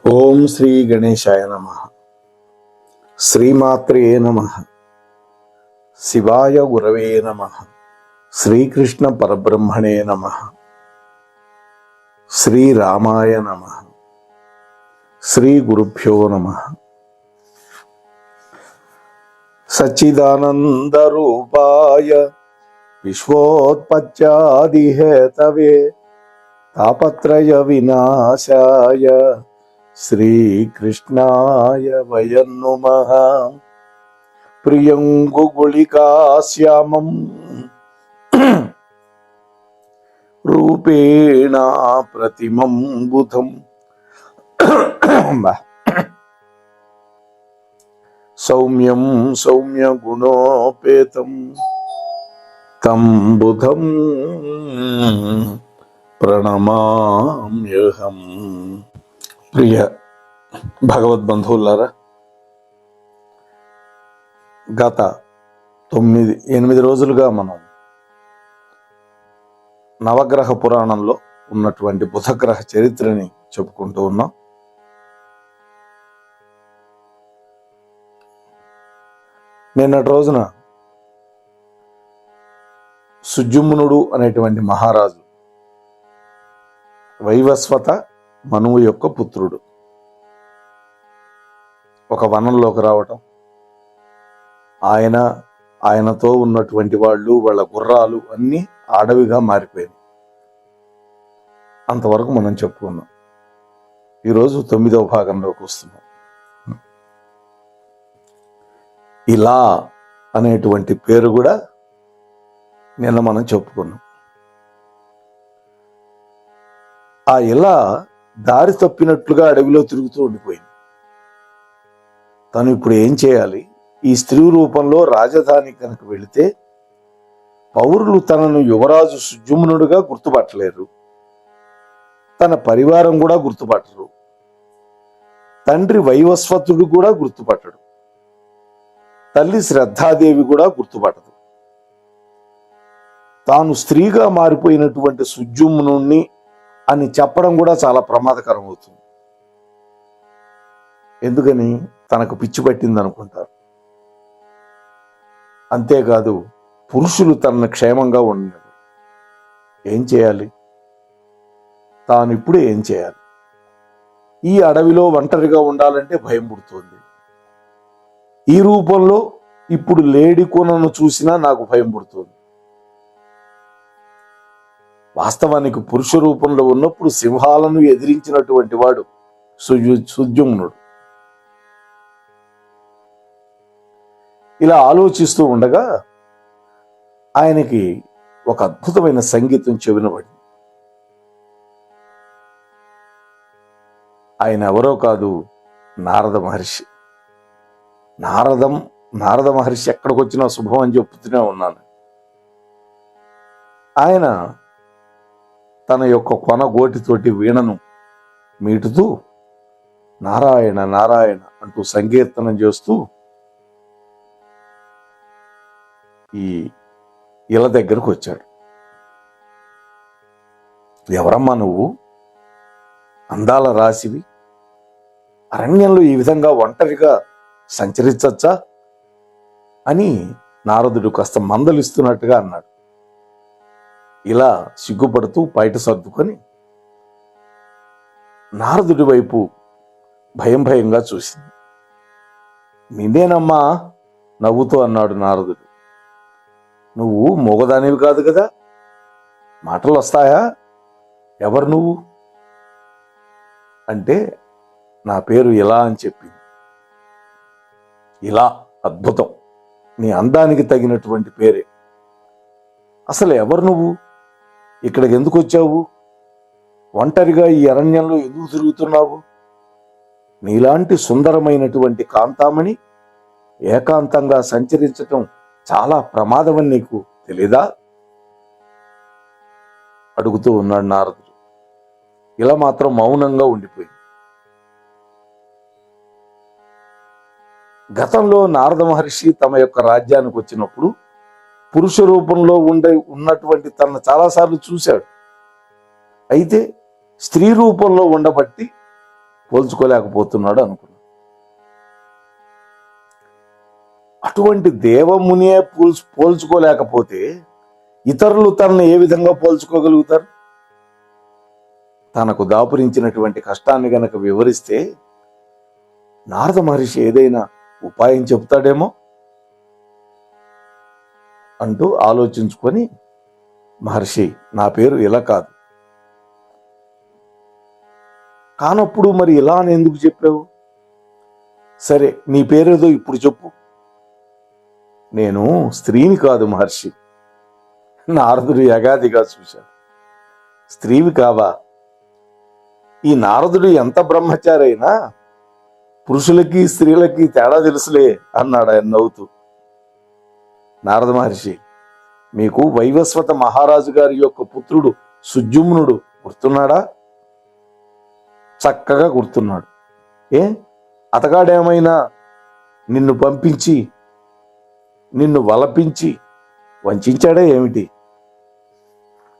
ఓం శ్రీ గణేశాయ నమః. శ్రీమాత్రే నమః. శివాయ గురవే నమః. శ్రీకృష్ణ పరబ్రహ్మణే నమః. శ్రీరామాయ నమః. శ్రీ గురుభ్యో నమః. సచ్చిదానంద రూపాయ విశ్వోత్పత్యాదిహేతవే తాపత్రయ వినాశాయ శ్రీకృష్ణాయ వయం నమః. ప్రియం గుళికాశ్యామం రూపేణ ప్రతిమం బుధం సౌమ్యం సౌమ్య గుణోపేతం తం బుధం ప్రణమామ్యహం. ప్రియ భగవద్బంధువులారా, గత 8 రోజులుగా మనం నవగ్రహ పురాణంలో ఉన్నటువంటి బుధగ్రహ చరిత్రని చెప్పుకుంటూ ఉన్నాం. నిన్నటి రోజున సుజుమ్నుడు అనేటువంటి మహారాజు వైవస్వత మనువు యొక్క పుత్రుడు ఒక వనంలోకి రావటం, ఆయనతో ఉన్నటువంటి వాళ్ళు, వాళ్ళ గుర్రాలు అన్నీ అడవిగా మారిపోయింది. అంతవరకు మనం చెప్పుకున్నాం. ఈరోజు 9వ భాగంలోకి వస్తున్నాం. ఇలా అనేటువంటి పేరు కూడా నిన్న మనం చెప్పుకున్నాం. ఆ ఇలా దారి తప్పినట్లుగా అడవిలో తిరుగుతూ ఉండిపోయింది. తను ఇప్పుడు ఏం చేయాలి? ఈ స్త్రీ రూపంలో రాజధాని కనుక వెళితే పౌరులు తనను యువరాజు సుజుమ్నుడుగా గుర్తుపట్టలేరు, తన పరివారం కూడా గుర్తుపట్టరు, తండ్రి వైవస్వతుడు కూడా గుర్తుపట్టడు, తల్లి శ్రద్ధాదేవి కూడా గుర్తుపట్టదు. తాను స్త్రీగా మారిపోయినటువంటి సుజుమ్నుణ్ణి అని చెప్పడం కూడా చాలా ప్రమాదకరం అవుతుంది. ఎందుకని? తనకు పిచ్చి పట్టింది అనుకుంటారు. అంతేకాదు, పురుషులు తనను క్షేమంగా ఉండరు. ఏం చేయాలి? తాను ఇప్పుడు ఏం చేయాలి? ఈ అడవిలో ఒంటరిగా ఉండాలంటే భయం పుడుతోంది. ఈ రూపంలో ఇప్పుడు లేడి కొనను చూసినా నాకు భయం పుడుతోంది. వాస్తవానికి పురుష రూపంలో ఉన్నప్పుడు సింహాలను ఎదిరించినటువంటి వాడు సుజుమ్నుడు. ఇలా ఆలోచిస్తూ ఉండగా ఆయనకి ఒక అద్భుతమైన సంగీతం చెవినబడింది. ఆయన ఎవరో కాదు, నారద మహర్షి. నారద మహర్షి ఎక్కడికి వచ్చినా శుభం అని చెప్తూనే ఉన్నాను. ఆయన తన యొక్క కొన గోటితోటి వీణను మీటుతూ నారాయణ నారాయణ అంటూ సంకీర్తనం చేస్తూ ఈ ఇల దగ్గరకు వచ్చాడు. ఎవరమ్మా నువ్వు? అందాల రాశివి, అరణ్యంలో ఈ విధంగా ఒంటరిగా సంచరించచ్చా అని నారదుడు కాస్త మందలిస్తున్నట్టుగా అన్నాడు. ఇలా సిగ్గుపడుతూ బయట సర్దుకొని నారదుడి వైపు భయంగా చూసింది. నిన్నేనమ్మా నవ్వుతూ అన్నాడు నారదుడు. నువ్వు మూగదానివి కాదు కదా, మాటలు వస్తాయా? ఎవరు నువ్వు అంటే, నా పేరు ఇలా అని చెప్పింది. ఇలా అద్భుతం, నీ అందానికి తగినటువంటి పేరే. అసలు ఎవరు నువ్వు? ఇక్కడికి ఎందుకు వచ్చావు? ఒంటరిగా ఈ అరణ్యంలో ఎందుకు తిరుగుతున్నావు? నీలాంటి సుందరమైనటువంటి కాంతామణి ఏకాంతంగా సంచరించటం చాలా ప్రమాదమని నీకు తెలీదా? అడుగుతూ ఉన్నాడు నారదుడు. ఇలా మాత్రం మౌనంగా ఉండిపోయింది. గతంలో నారద మహర్షి తమ యొక్క రాజ్యానికి వచ్చినప్పుడు పురుష రూపంలో ఉన్నటువంటి తనను చాలాసార్లు చూశాడు. అయితే స్త్రీ రూపంలో ఉండబట్టి పోల్చుకోలేకపోతున్నాడు అనుకున్నాడు. అటువంటి దేవమునియే పోల్చుకోలేకపోతే ఇతరులు తనను ఏ విధంగా పోల్చుకోగలుగుతారు? తనకు దాపురించినటువంటి కష్టాన్ని గనక వివరిస్తే నారద మహర్షి ఏదైనా ఉపాయం చెప్తాడేమో అంటూ ఆలోచించుకొని, మహర్షి, నా పేరు ఇలా కాదు, కానప్పుడు మరి ఇలా అని ఎందుకు చెప్పావు? సరే, నీ పేరేదో ఇప్పుడు చెప్పు. నేను స్త్రీని కాదు మహర్షి. నారదుడు యగాదిగా చూశాడు. స్త్రీవి కావా? ఈ నారదుడు ఎంత బ్రహ్మచారి అయినా పురుషులకి స్త్రీలకి తేడా తెలుసులే అన్నాడు ఆయన నవ్వుతూ. నారద మహర్షి, మీకు వైవస్వత మహారాజు గారి యొక్క పుత్రుడు సుజుమ్నుడు గుర్తున్నాడా? చక్కగా గుర్తున్నాడు. అతగాడేమైనా నిన్ను పంపించి నిన్ను వలపించి వంచాడా ఏమిటి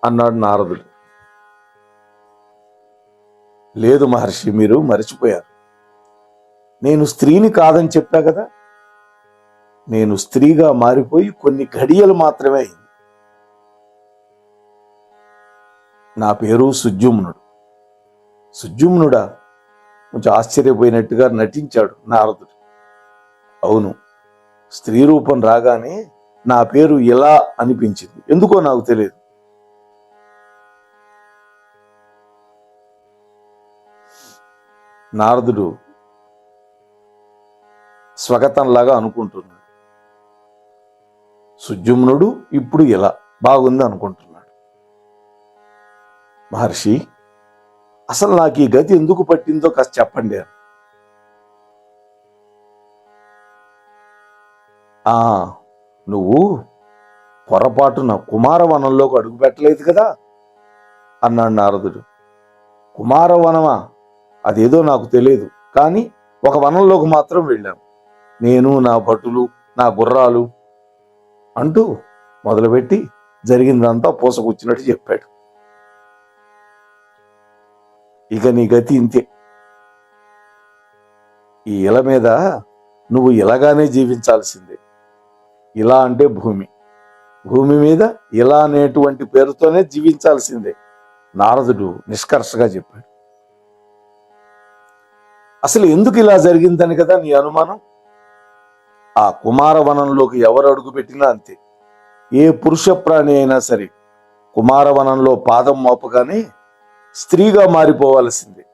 అన్నాడు నారదుడు. లేదు మహర్షి, మీరు మరిచిపోయారు. నేను స్త్రీని కాదని చెప్పా కదా. నేను స్త్రీగా మారిపోయి కొన్ని ఘడియలు మాత్రమే అయింది. నా పేరు సుజుమ్నుడు. సుజుమ్నుడా? కొంచెం ఆశ్చర్యపోయినట్టుగా నటించాడు నారదుడు. అవును, స్త్రీ రూపం రాగానే నా పేరు ఇలా అనిపించింది, ఎందుకో నాకు తెలియదు. నారదుడు స్వగతంలాగా అనుకుంటున్నాడు. సుజుమ్నుడు ఇప్పుడు ఇలా బాగుంది అనుకుంటున్నాడు. మహర్షి, అసలు నాకు ఈ గతి ఎందుకు పట్టిందో కాస్త చెప్పండి. నువ్వు పొరపాటున కుమారవనంలోకి అడుగు పెట్టలేదు కదా అన్నాడు నారదుడు. కుమారవనమా? అదేదో నాకు తెలియదు, కానీ ఒక వనంలోకి మాత్రం వెళ్ళాను. నేను, నా భటులు, నా గుర్రాలు అంటూ మొదలుపెట్టి జరిగిందంతా పూసకూర్చినట్టు చెప్పాడు. ఇక నీ గతి ఇంతే. ఈ ఇల మీద నువ్వు ఇలాగానే జీవించాల్సిందే. ఇలా అంటే భూమి, భూమి మీద ఇలా అనేటువంటి పేరుతోనే జీవించాల్సిందే నారదుడు నిష్కర్షగా చెప్పాడు. అసలు ఎందుకు ఇలా జరిగిందని కదా నీ అనుమానం? ఆ కుమారవనంలోకి ఎవరు అడుగు పెట్టినా అంతే. ఏ పురుష ప్రాణి అయినా సరే కుమారవనంలో పాదం మోపగానే స్త్రీగా మారిపోవాల్సిందే.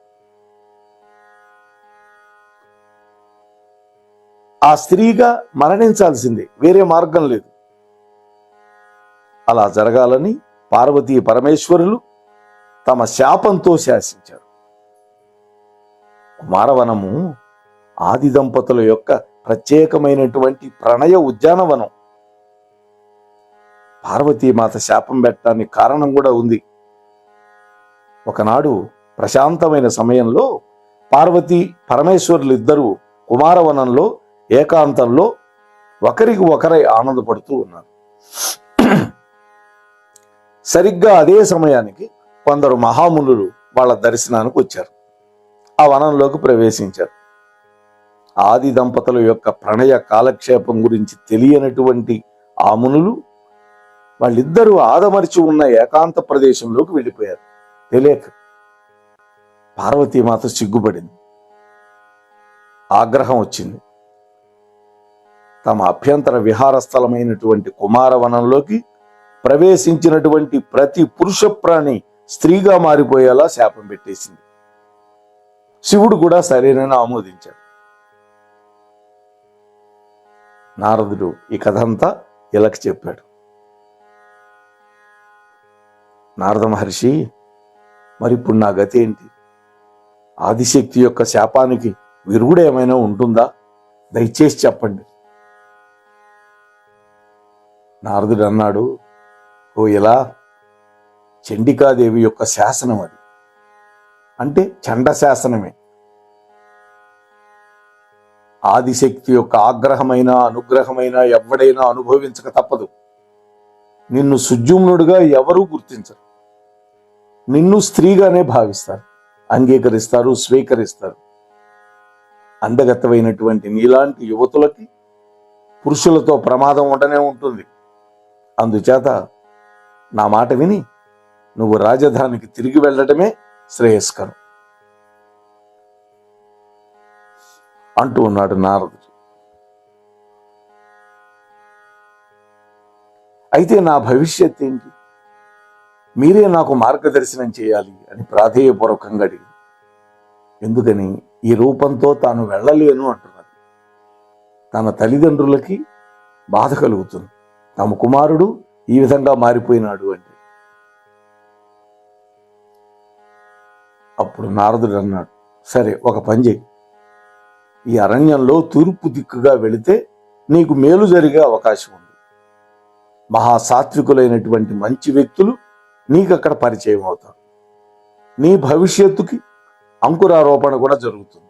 ఆ స్త్రీగా మరణించాల్సిందే, వేరే మార్గం లేదు. అలా జరగాలని పార్వతీ పరమేశ్వరులు తమ శాపంతో శాసించారు. కుమారవనము ఆది దంపతుల యొక్క ప్రత్యేకమైనటువంటి ప్రణయ ఉద్యానవనం. పార్వతీమాత శాపం పెట్టడానికి కారణం కూడా ఉంది. ఒకనాడు ప్రశాంతమైన సమయంలో పార్వతీ పరమేశ్వరులు ఇద్దరూ కుమారవనంలో ఏకాంతంలో ఒకరికి ఒకరై ఆనందపడుతూ ఉన్నారు. సరిగ్గా అదే సమయానికి కొందరు మహామునులు వాళ్ళ దర్శనానికి వచ్చారు. ఆ వనంలోకి ప్రవేశించారు. ఆది దంపతుల యొక్క ప్రణయ కాలక్షేపం గురించి తెలియనటువంటి ఆ మునులు వాళ్ళిద్దరూ ఆదమరిచి ఉన్న ఏకాంత ప్రదేశంలోకి వెళ్ళిపోయారు. తెలియక పార్వతీమాత సిగ్గుపడింది, ఆగ్రహం వచ్చింది. తమ అభ్యంతర విహార స్థలమైనటువంటి కుమారవనంలోకి ప్రవేశించినటువంటి ప్రతి పురుష ప్రాణి స్త్రీగా మారిపోయేలా శాపం పెట్టేసింది. శివుడు కూడా సరేనని ఆమోదించాడు. నారదుడు ఈ కథంతా ఇలాకి చెప్పాడు. నారద మహర్షి, మరి ఇప్పుడు నా గతి ఏంటి? ఆదిశక్తి యొక్క శాపానికి విరుగుడు ఏమైనా ఉంటుందా? దయచేసి చెప్పండి. నారదుడు అన్నాడు, ఓ ఇలా చండికాదేవి యొక్క శాసనం అది, అంటే చండ శాసనమే. ఆదిశక్తి యొక్క ఆగ్రహమైన అనుగ్రహమైన ఎవడైనా అనుభవించక తప్పదు. నిన్ను సుజుమ్నుడుగా ఎవరూ గుర్తించరు, నిన్ను స్త్రీగానే భావిస్తారు, అంగీకరిస్తారు, స్వీకరిస్తారు. అందగత్తమైనటువంటి నీలాంటి యువతులకి పురుషులతో ప్రమాదం ఉండనే ఉంటుంది. అందుచేత నా మాట విని నువ్వు రాజధానికి తిరిగి వెళ్ళడమే శ్రేయస్కరం అంటూ ఉన్నాడు నారదుడు. అయితే నా భవిష్యత్ ఏంటి? మీరే నాకు మార్గదర్శనం చేయాలి అని ప్రాధేయపూర్వకంగా అడిగింది. ఎందుకని? ఈ రూపంతో తాను వెళ్ళలేను అంటున్నది. తన తల్లిదండ్రులకి బాధ కలుగుతుంది, తమ కుమారుడు ఈ విధంగా మారిపోయినాడు అంటే. అప్పుడు నారదుడు అన్నాడు, సరే ఒక పని చేయి, ఈ అరణ్యంలో తూర్పు దిక్కుగా వెళితే నీకు మేలు జరిగే అవకాశం ఉంది. మహాసాత్వికులైనటువంటి మంచి వ్యక్తులు నీకు అక్కడ పరిచయం అవుతారు. నీ భవిష్యత్తుకి అంకురారోపణ కూడా జరుగుతుంది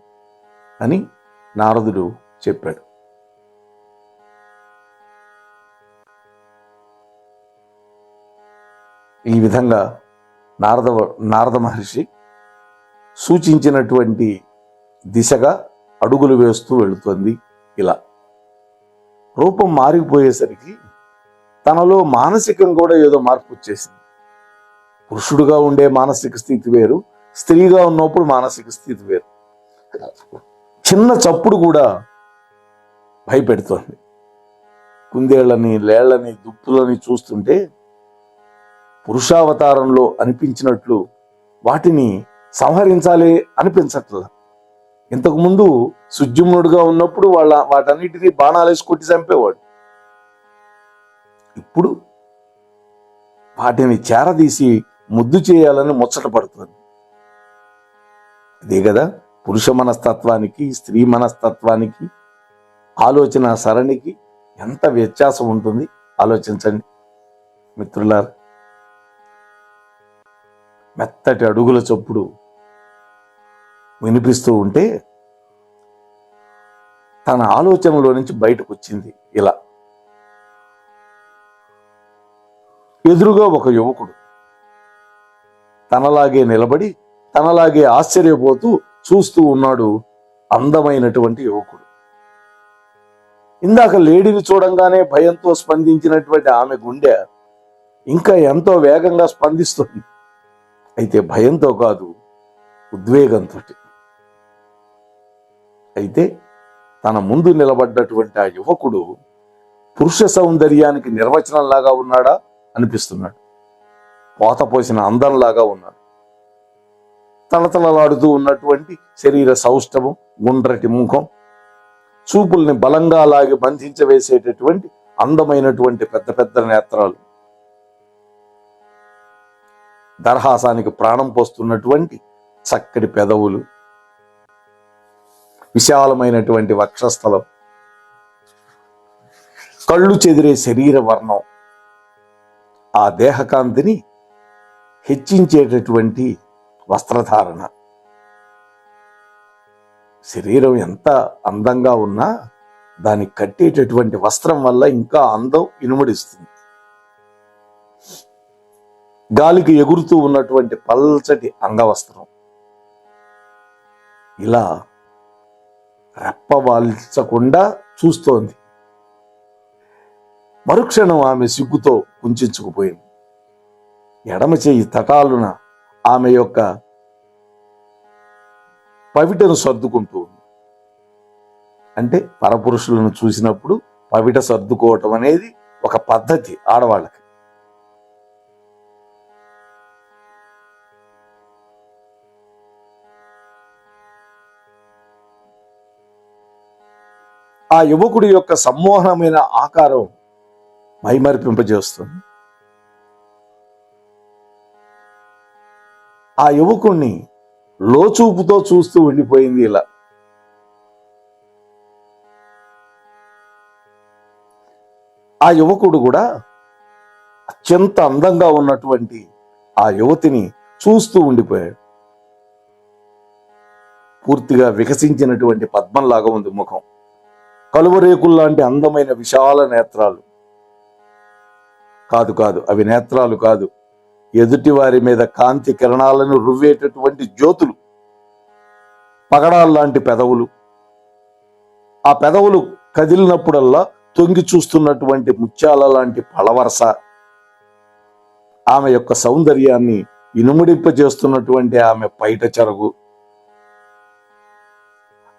అని నారదుడు చెప్పాడు. ఈ విధంగా నారద మహర్షి సూచించినటువంటి దిశగా అడుగులు వేస్తూ వెళుతుంది. ఇలా రూపం మారిపోయేసరికి తనలో మానసికంగా కూడా ఏదో మార్పు వచ్చేసింది. పురుషుడుగా ఉండే మానసిక స్థితి వేరు, స్త్రీగా ఉన్నప్పుడు మానసిక స్థితి వేరు. చిన్న చప్పుడు కూడా భయపెడుతోంది. కుందేళ్లని, లేళ్లని, దుప్పులని చూస్తుంటే పురుషావతారంలో అనిపించినట్లు వాటిని సంహరించాలి అనిపించట్లా. ఇంతకుముందు సుజుమ్నుడుగా ఉన్నప్పుడు వాటన్నిటినీ బాణాలేసి కొట్టి చంపేవాడు. ఇప్పుడు వాటిని చేరదీసి ముద్దు చేయాలని ముచ్చట పడుతుంది. ఇదే కదా పురుష మనస్తత్వానికి, స్త్రీ మనస్తత్వానికి, ఆలోచన సరణికి ఎంత వ్యత్యాసం ఉంటుంది ఆలోచించండి మిత్రులారా. మెత్తటి అడుగుల చప్పుడు వినిపిస్తూ ఉంటే తన ఆలోచనలో నుంచి బయటకు వచ్చింది. ఇలా ఎదురుగా ఒక యువకుడు తనలాగే నిలబడి తనలాగే ఆశ్చర్యపోతూ చూస్తూ ఉన్నాడు. అందమైనటువంటి యువకుడు. ఇందాక లేడీని చూడంగానే భయంతో స్పందించినటువంటి ఆమె గుండె ఇంకా ఎంతో వేగంగా స్పందిస్తుంది. అయితే భయంతో కాదు, ఉద్వేగంతో. అయితే తన ముందు నిలబడ్డటువంటి ఆ యువకుడు పురుష సౌందర్యానికి నిర్వచనంలాగా ఉన్నాడా అనిపిస్తున్నాడు. పోతపోసిన అందంలాగా ఉన్నాడు. తలతలలాడుతూ ఉన్నటువంటి శరీర సౌష్ఠవం, గుండ్రటి ముఖం, చూపుల్ని బలంగా లాగి బంధించవేసేటటువంటి అందమైనటువంటి పెద్ద పెద్ద నేత్రాలు, దర్హాసానికి ప్రాణం పోస్తున్నటువంటి చక్కటి పెదవులు, విశాలమైనటువంటి వక్షస్థలం, కళ్ళు చెదిరే శరీర వర్ణం, ఆ దేహకాంతిని హెచ్చించేటటువంటి వస్త్రధారణ. శరీరం ఎంత అందంగా ఉన్నా దాన్ని కట్టేటటువంటి వస్త్రం వల్ల ఇంకా అందం ఇనుమడిస్తుంది. గాలికి ఎగురుతూ ఉన్నటువంటి పల్చటి అంగవస్త్రం. ఇలా రెప్పవాల్చకుండా చూస్తోంది. మరుక్షణం ఆమె సిగ్గుతో కుంచుకుపోయింది. ఎడమ చెయ్యి తటాలున ఆమె యొక్క పవిటను సర్దుకుంటూ ఉంది. అంటే పరపురుషులను చూసినప్పుడు పవిట సర్దుకోవటం అనేది ఒక పద్ధతి ఆడవాళ్ళకి. ఆ యువకుడి యొక్క సమ్మోహనమైన ఆకారం మైమరిపింపజేస్తుంది. ఆ యువకుణ్ణి లోచూపుతో చూస్తూ ఉండిపోయింది. ఇలా ఆ యువకుడు కూడా అత్యంత అందంగా ఉన్నటువంటి ఆ యువతిని చూస్తూ ఉండిపోయాడు. పూర్తిగా వికసించినటువంటి పద్మంలాగా ఉంది ముఖం. కలువరేకుల్లాంటి అందమైన విశాల నేత్రాలు. కాదు, అవి నేత్రాలు కాదు, ఎదుటి వారి మీద కాంతి కిరణాలను రువ్వేటటువంటి జ్యోతులు. పగడాల్లాంటి పెదవులు, ఆ పెదవులు కదిలినప్పుడల్లా తొంగి చూస్తున్నటువంటి ముత్యాల లాంటి పళవరస, ఆమె యొక్క సౌందర్యాన్ని ఇనుముడింపజేస్తున్నటువంటి ఆమె పైట చెరగు,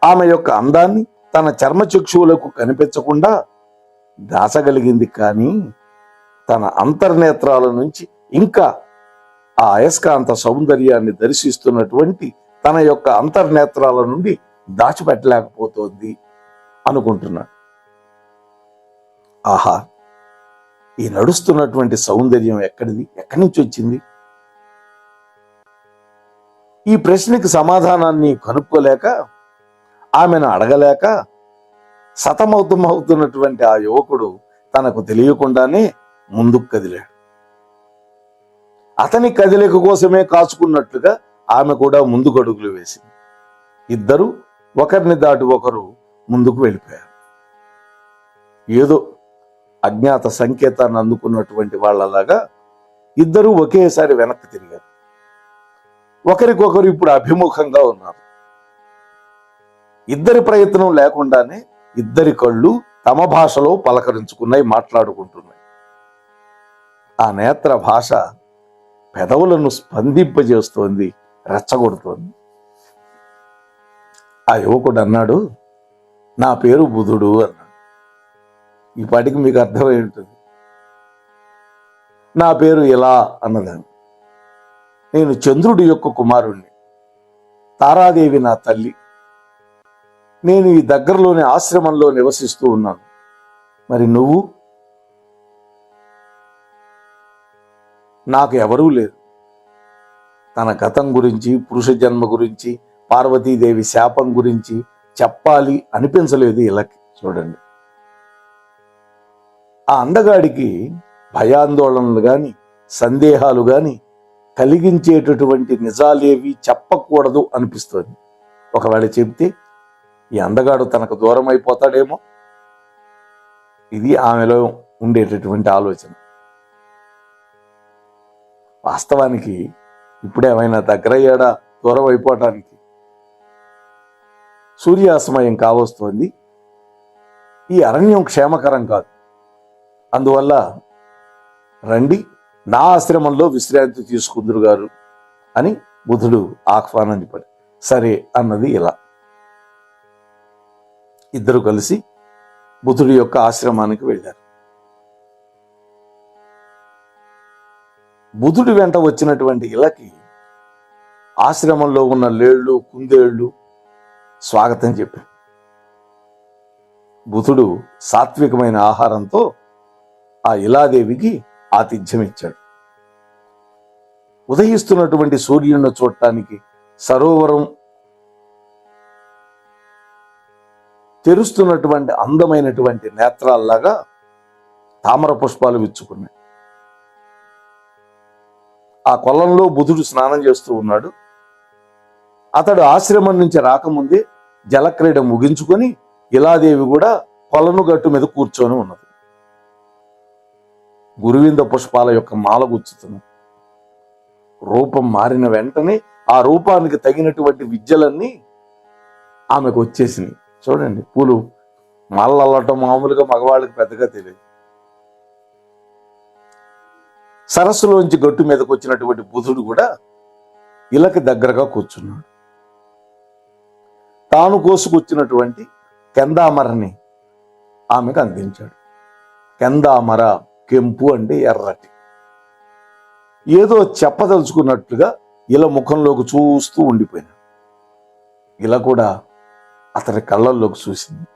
ఆమె యొక్క అందాన్ని తన చర్మచక్షువులకు కనిపించకుండా దాచగలిగింది. కానీ తన అంతర్నేత్రాల నుంచి ఇంకా ఆ అయస్కాంత సౌందర్యాన్ని దర్శిస్తున్నటువంటి తన యొక్క అంతర్నేత్రాల నుండి దాచిపెట్టలేకపోతోంది అనుకుంటున్నాడు. ఆహా, ఈ నడుస్తున్నటువంటి సౌందర్యం ఎక్కడిది, ఎక్కడి నుంచి వచ్చింది? ఈ ప్రశ్నకి సమాధానాన్ని కనుక్కోలేక, ఆమెను అడగలేక సతమవుతున్నటువంటి ఆ యువకుడు తనకు తెలియకుండానే ముందుకు కదిలాడు. అతని కదిలిక కోసమే కాచుకున్నట్లుగా ఆమె కూడా ముందుకు అడుగులు వేసింది. ఇద్దరు ఒకరిని దాటి ఒకరు ముందుకు వెళ్ళిపోయారు. ఏదో అజ్ఞాత సంకేతాన్ని అందుకున్నటువంటి వాళ్ళలాగా ఇద్దరూ ఒకేసారి వెనక్కి తిరిగారు. ఒకరికొకరు ఇప్పుడు అభిముఖంగా ఉన్నారు. ఇద్దరి ప్రయత్నం లేకుండానే ఇద్దరి కళ్ళు తమ భాషలో పలకరించుకున్నాయి, మాట్లాడుకుంటున్నాయి. ఆ నేత్ర భాష పెదవులను స్పందింపజేస్తోంది, రెచ్చగొడుతోంది. ఆ యువకుడు అన్నాడు, నా పేరు బుధుడు అన్నాడు. ఈ పాటికి మీకు అర్థమై ఉంటుంది. నా పేరు ఇలా అన్నదాన్ని. నేను చంద్రుడి యొక్క కుమారుణ్ణి, తారాదేవి నా తల్లి. నేను ఈ దగ్గరలోని ఆశ్రమంలో నివసిస్తూ ఉన్నాను. మరి నువ్వు? నాకు ఎవరూ లేరు. తన గతం గురించి, పురుష జన్మ గురించి, పార్వతీదేవి శాపం గురించి చెప్పాలి అనిపించలేదు ఇలాకి. చూడండి, ఆ అందగాడికి భయాందోళనలు గాని, సందేహాలు గాని కలిగించేటటువంటి నిజాలేవి చెప్పకూడదు అనిపిస్తుంది. ఒకవేళ చెప్తే ఈ అందగాడు తనకు దూరం అయిపోతాడేమో, ఇది ఆమెలో ఉండేటటువంటి ఆలోచన. వాస్తవానికి ఇప్పుడేమైనా దగ్గరయ్యాడా దూరం అయిపోవటానికి? సూర్యాస్తమయం కావస్తోంది. ఈ అరణ్యం క్షేమకరం కాదు. అందువల్ల రండి, నా ఆశ్రమంలో విశ్రాంతి తీసుకుందరు గారు అని బుధుడు ఆహ్వానాన్ని పడి సరే అన్నది ఇలా. ఇద్దరు కలిసి బుధుడి యొక్క ఆశ్రమానికి వెళ్ళారు. బుధుడి వెంట వచ్చినటువంటి ఇలకి ఆశ్రమంలో ఉన్న లేళ్లు, కుందేళ్లు స్వాగతం చెప్పారు. బుధుడు సాత్వికమైన ఆహారంతో ఆ ఇలాదేవికి ఆతిథ్యం ఇచ్చాడు. ఉదయిస్తున్నటువంటి సూర్యుడిని చూడటానికి సరోవరం తెరుస్తున్నటువంటి అందమైనటువంటి నేత్రాల్లాగా తామర పుష్పాలు విచ్చుకున్నాయి. ఆ కొలంలో బుధుడు స్నానం చేస్తూ ఉన్నాడు. అతడు ఆశ్రమం నుంచి రాకముందే జలక్రీడ ముగించుకొని ఇలాదేవి కూడా కొలను గట్టు మీద కూర్చొని ఉన్నది. గురువింద పుష్పాల యొక్క మాల గుచ్చుతుంది. రూపం మారిన వెంటనే ఆ రూపానికి తగినటువంటి విద్యలన్నీ ఆమెకు వచ్చేసినాయి. చూడండి, పూలు మాలలు అల్లటం మామూలుగా మగవాళ్ళకి పెద్దగా తెలియదు. సరస్సులోంచి గట్టు మీదకి వచ్చినటువంటి బుధుడు కూడా ఇలకి దగ్గరగా కూర్చున్నాడు. తాను కోసుకొచ్చినటువంటి కెందామరని ఆమెకు అందించాడు. కెందామర కెంపు అంటే ఎర్రటి. ఏదో చెప్పదలుచుకున్నట్లుగా ఇలా ముఖంలోకి చూస్తూ ఉండిపోయినాడు. ఇలా కూడా అతని కళ్ళల్లోకి చూసింది.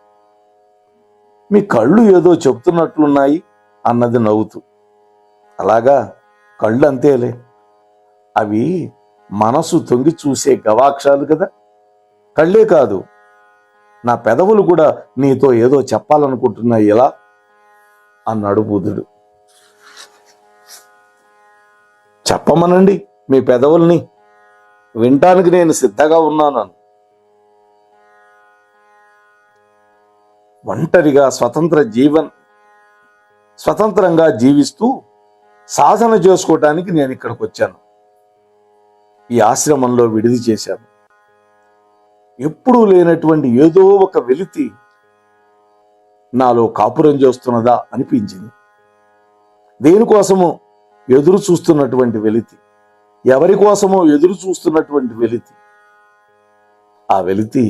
మీ కళ్ళు ఏదో చెప్తున్నట్లున్నాయి అన్నది నవ్వుతూ. అలాగా, కళ్ళు అంతేలే, అవి మనసు తొంగి చూసే గవాక్షాలు కదా. కళ్ళే కాదు, నా పెదవులు కూడా నీతో ఏదో చెప్పాలనుకుంటున్నాయి ఇలా అన్నాడు బుధుడు. చెప్పమనండి మీ పెదవుల్ని, వినటానికి నేను సిద్ధంగా ఉన్నాను. ఒంటరిగా స్వతంత్రంగా జీవిస్తూ సాధన చేసుకోవటానికి నేను ఇక్కడికి వచ్చాను. ఈ ఆశ్రమంలో విడిది చేశాను. ఎప్పుడూ లేనటువంటి ఏదో ఒక వెలితి నాలో కాపురం చేస్తున్నదా అనిపించింది. దేనికోసమో ఎదురు చూస్తున్నటువంటి వెలితి, ఎవరి కోసమో ఎదురు చూస్తున్నటువంటి వెలితి, ఆ వెలితి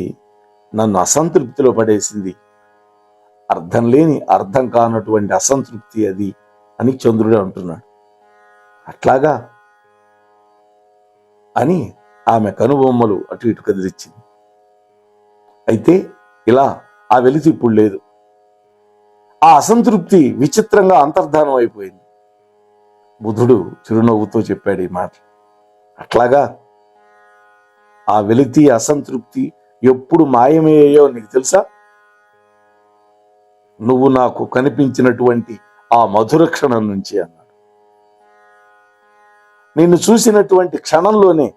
నన్ను అసంతృప్తిలో పడేసింది. అర్థం లేని అర్థం కానటువంటి అసంతృప్తి అది అని చంద్రుడు అంటున్నాడు. అట్లాగా అని ఆమె కనుబొమ్మలు అటు ఇటు కదిలిచ్చింది. అయితే ఇలా ఆ వెలితి ఇప్పుడు లేదు. ఆ అసంతృప్తి విచిత్రంగా అంతర్ధానం అయిపోయింది. బుధుడు చిరునవ్వుతో చెప్పాడు ఈ మాట. అట్లాగా ఆ వెలితి అసంతృప్తి ఎప్పుడు మాయమయ్యాయో నీకు తెలుసా? నువ్వు నాకు కనిపించినటువంటి ఆ మధుర క్షణం నుంచి అన్నాడు. నిన్ను చూసినటువంటి క్షణంలోనే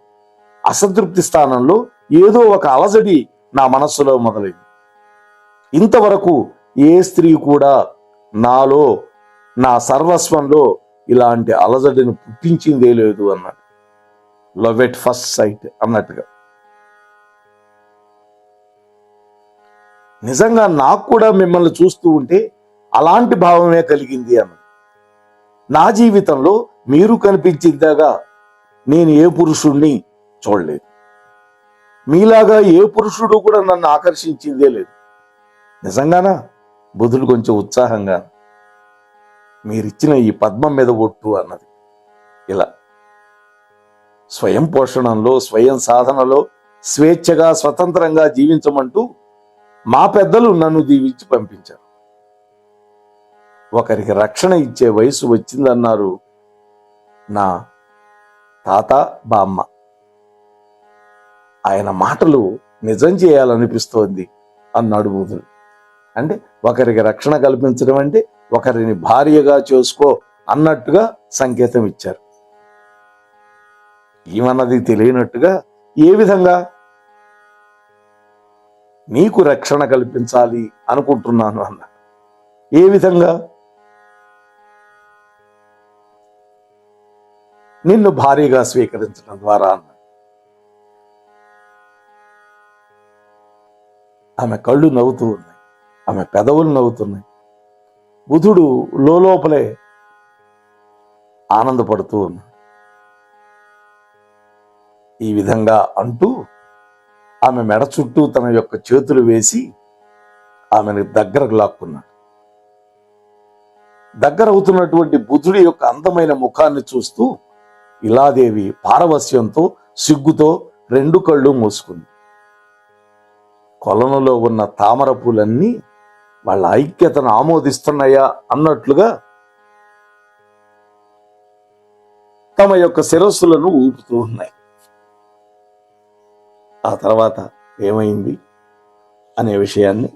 అసంతృప్తి స్థానంలో ఏదో ఒక అలజడి నా మనస్సులో మొదలైంది. ఇంతవరకు ఏ స్త్రీ కూడా నాలో, నా సర్వస్వంలో ఇలాంటి అలజడిని పుట్టించిందే లేదు అన్నాడు. లవ్ ఎట్ ఫస్ట్ సైట్ అన్నట్టుగా. నిజంగా నాకు కూడా మిమ్మల్ని చూస్తూ ఉంటే అలాంటి భావమే కలిగింది అన్నాడు. నా జీవితంలో మీరు కనిపించిందాగా నేను ఏ పురుషుణ్ణి చూడలేదు. మీలాగా ఏ పురుషుడు కూడా నన్ను ఆకర్షించిందే లేదు. నిజంగానా? బుధుడు కొంచెం ఉత్సాహంగా, మీరిచ్చిన ఈ పద్మం మీద ఒట్టు అన్నది. ఇలా స్వయం పోషణంలో, స్వయం సాధనలో స్వేచ్ఛగా స్వతంత్రంగా జీవించమంటూ మా పెద్దలు నన్ను దీవించి పంపించారు. ఒకరికి రక్షణ ఇచ్చే వయసు వచ్చిందన్నారు నా తాత బామ్మ. ఆయన మాటలు నిజం చేయాలనిపిస్తోంది అన్నాడు బుధుడు. అంటే ఒకరికి రక్షణ కల్పించడం అంటే ఒకరిని భార్యగా చేసుకో అన్నట్టుగా సంకేతం ఇచ్చారు. ఏమన్నది తెలియనట్టుగా, ఏ విధంగా? నీకు రక్షణ కల్పించాలి అనుకుంటున్నాను అన్న. ఏ విధంగా? నిన్ను భార్యగా స్వీకరించడం ద్వారా అన్న. ఆమె కళ్ళు నవ్వుతూ ఉన్నాయి, ఆమె పెదవులు నవ్వుతున్నాయి. బుధుడు లోపలే ఆనందపడుతూ ఉన్నాడు. ఈ విధంగా అంటూ ఆమె మెడ చుట్టూ తన యొక్క చేతులు వేసి ఆమెను దగ్గరకు లాక్కున్నాడు. దగ్గర అవుతున్నటువంటి బుధుడి యొక్క అందమైన ముఖాన్ని చూస్తూ ఇలాదేవి పారవస్యంతో, సిగ్గుతో రెండు కళ్ళు మూసుకుంది. కొలనులో ఉన్న తామర పూలన్నీ వాళ్ళ ఐక్యతను ఆమోదిస్తున్నాయా అన్నట్లుగా తమ యొక్క శిరస్సులను ఊపుతూ ఉన్నాయి. ఆ తర్వాత ఏమైంది అనే విషయాన్ని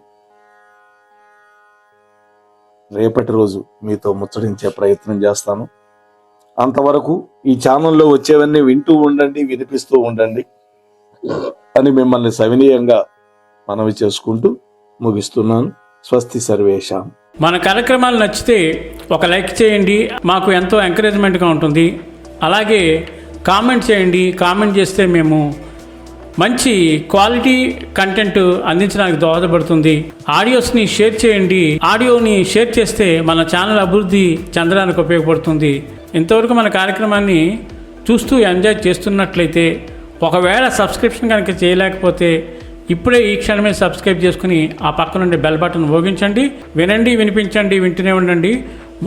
రేపటి రోజు మీతో ముచ్చటించే ప్రయత్నం చేస్తాను. అంతవరకు ఈ ఛానల్లో వచ్చేవన్నీ వింటూ ఉండండి, వినిపిస్తూ ఉండండి అని మిమ్మల్ని సవినీయంగా మనవి చేసుకుంటూ ముగిస్తున్నాను. స్వస్తి సర్వేషాం. మన కార్యక్రమాలు నచ్చితే ఒక లైక్ చేయండి, మాకు ఎంతో ఎంకరేజ్మెంట్గా ఉంటుంది. అలాగే కామెంట్ చేయండి. కామెంట్ చేస్తే మేము మంచి క్వాలిటీ కంటెంట్ అందించడానికి దోహదపడుతుంది. ఆడియోస్ని షేర్ చేయండి. ఆడియోని షేర్ చేస్తే మన ఛానల్ అభివృద్ధి చెందడానికి ఉపయోగపడుతుంది. ఇంతవరకు మన కార్యక్రమాన్ని చూస్తూ ఎంజాయ్ చేస్తున్నట్లయితే, ఒకవేళ సబ్స్క్రిప్షన్ కనుక చేయలేకపోతే ఇప్పుడే ఈ క్షణమే సబ్స్క్రైబ్ చేసుకుని ఆ పక్క నుండి బెల్ బటన్ మోగించండి. వినండి, వినిపించండి, వింటూనే ఉండండి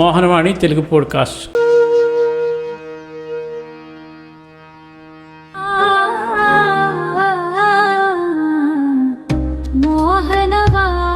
మోహనవాణి తెలుగు పోడ్కాస్ట్. మోహనవాణి.